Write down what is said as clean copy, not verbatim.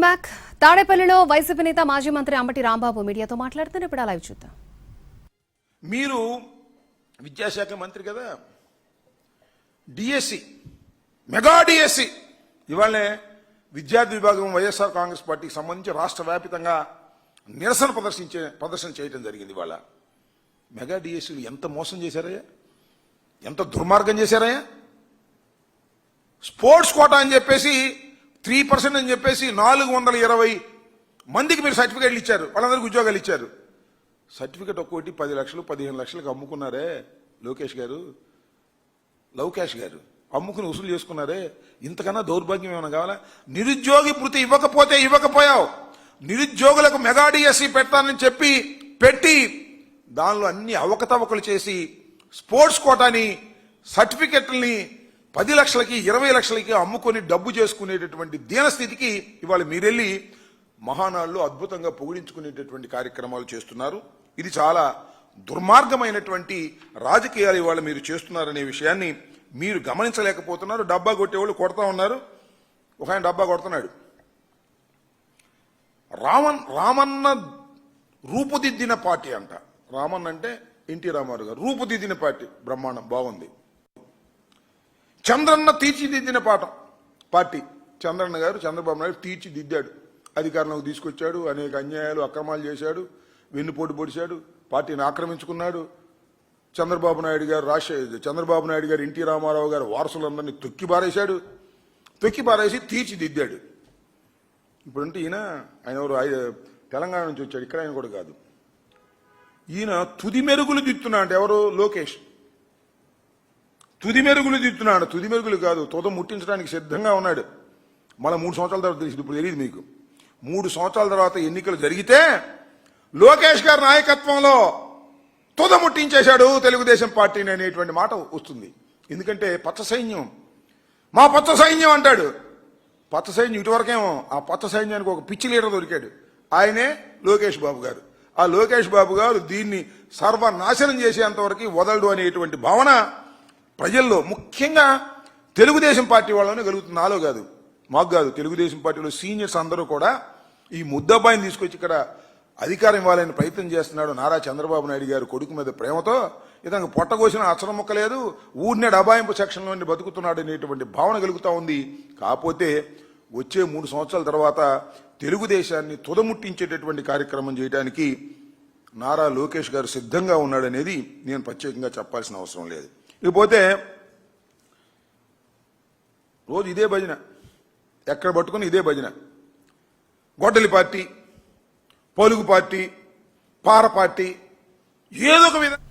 Back తాడేపల్లిలో YCP నేత మాజీ మంత్రి అంబటి రాంబాబు మీడియాతో మాట్లాడుతున్నారు. ఇప్పుడు లైవ్ చూద్దాం. మీరు విద్యాశాఖ మంత్రి కదా, డిఎస్సి మెగా డిఎస్సి ఇవాళనే విద్యార్థి విభాగం వైఎస్ఆర్ కాంగ్రెస్ పార్టీకి సంబంధించి రాష్ట్ర వ్యాప్తంగా నిరసన ప్రదర్శన చేయడం జరిగింది. ఇవాళ మెగా డిఎస్సీలు ఎంత మోసం చేశారయ్యా, ఎంత దుర్మార్గం చేశారయ్యా. స్పోర్ట్స్ కోటా అని చెప్పేసి 3% అని చెప్పేసి 420 మందికి మీరు సర్టిఫికేట్లు ఇచ్చారు, వాళ్ళందరికీ ఉద్యోగాలు ఇచ్చారు. సర్టిఫికేట్ ఒక్కోటి 10 లక్షలు 15 లక్షలకు అమ్ముకున్నారే లోకేష్ గారు, లవ్ క్యాష్ గారు అమ్ముకుని వసూలు చేసుకున్నారే. ఇంతకన్నా దౌర్భాగ్యం ఏమైనా కావాలా? నిరుద్యోగి భృతి ఇవ్వకపోయావు. నిరుద్యోగులకు మెగా డిఎస్సి పెట్టాలని చెప్పి పెట్టి దానిలో అన్ని అవకతవకలు చేసి స్పోర్ట్స్ కోటాని సర్టిఫికెట్లని 10 లక్షలకి 20 లక్షలకి అమ్ముకొని డబ్బు చేసుకునేటటువంటి దీనస్థితికి ఇవాళ మీరెళ్ళి మహానాడులో అద్భుతంగా పొగిడించుకునేటటువంటి కార్యక్రమాలు చేస్తున్నారు. ఇది చాలా దుర్మార్గమైనటువంటి రాజకీయాలు ఇవాళ మీరు చేస్తున్నారనే విషయాన్ని మీరు గమనించలేకపోతున్నారు. డబ్బా కొట్టేవాళ్ళు కొడతా ఉన్నారు. ఒక ఆయన డబ్బా కొడుతున్నాడు. రామన్న రూపుదిద్దిన పార్టీ అంట. రామన్ అంటే ఎన్టీ రామారావు గారు. రూపుదిద్దిన పార్టీ బ్రహ్మాండం, బాగుంది. చంద్రన్న తీర్చిదిద్దిన పార్టీ. చంద్రన్న గారు చంద్రబాబు నాయుడు తీర్చిదిద్దాడు, అధికారంలోకి తీసుకొచ్చాడు, అనేక అన్యాయాలు అక్రమాలు చేశాడు, వెన్నుపోటు పొడిచాడు, పార్టీని ఆక్రమించుకున్నాడు. చంద్రబాబు నాయుడు గారు ఎన్టీ రామారావు గారు వారసులందరినీ తొక్కి పారేసి తీర్చిదిద్దాడు. ఇప్పుడంటే ఆయన ఎవరు, తెలంగాణ నుంచి వచ్చాడు, ఇక్కడ ఆయన కూడా కాదు. ఈయన తుది మెరుగులు దిద్దుతున్నాడు. ఎవరు? లోకేష్ తుది మెరుగులు దిద్దుతున్నాడు. తుది మెరుగులు కాదు, తుద ముట్టించడానికి సిద్ధంగా ఉన్నాడు. మళ్ళీ 3 సంవత్సరాల తర్వాత తెలిసింది. ఇప్పుడు తెలియదు మీకు. 3 సంవత్సరాల తర్వాత ఎన్నికలు జరిగితే లోకేష్ గారి నాయకత్వంలో తుద ముట్టించేశాడు తెలుగుదేశం పార్టీని అనేటువంటి మాట వస్తుంది. ఎందుకంటే పచ్చ సైన్యం, మా పచ్చ సైన్యం అంటాడు. పచ్చ సైన్యం ఇటువరకేమో, ఆ పచ్చ సైన్యానికి ఒక పిచ్చి లీడర్ దొరికాడు. ఆయనే లోకేష్ బాబు గారు. ఆ లోకేష్ బాబు గారు దీన్ని సర్వనాశనం చేసేంతవరకు వదలడు అనేటువంటి భావన ప్రజల్లో, ముఖ్యంగా తెలుగుదేశం పార్టీ వాళ్ళనే కలుగుతుంది. నాలో కాదు, మాకు కాదు. తెలుగుదేశం పార్టీలో సీనియర్స్ అందరూ కూడా ఈ ముద్దబ్బాయిని తీసుకొచ్చి ఇక్కడ అధికారం ఇవ్వాలని ప్రయత్నం చేస్తున్నాడు. నారా చంద్రబాబు నాయుడు గారు కొడుకు మీద ప్రేమతో ఇతనికి పొట్టకోసిన అచ్చరం ముక్కలేదు, ఊరినే డబాయింపు సెక్షన్లో బతుకుతున్నాడు అనేటువంటి భావన కలుగుతూ ఉంది. కాకపోతే వచ్చే 3 సంవత్సరాల తర్వాత తెలుగుదేశాన్ని తుదముట్టించేటటువంటి కార్యక్రమం చేయడానికి నారా లోకేష్ గారు సిద్ధంగా ఉన్నాడనేది నేను ప్రత్యేకంగా చెప్పాల్సిన అవసరం లేదు. ఇకపోతే రోజు ఇదే భజన, ఎక్కడ పట్టుకుని ఇదే భజన. గొడ్డలి పార్టీ, పొలుగు పార్టీ, పార పార్టీ, ఏదో ఒక విధంగా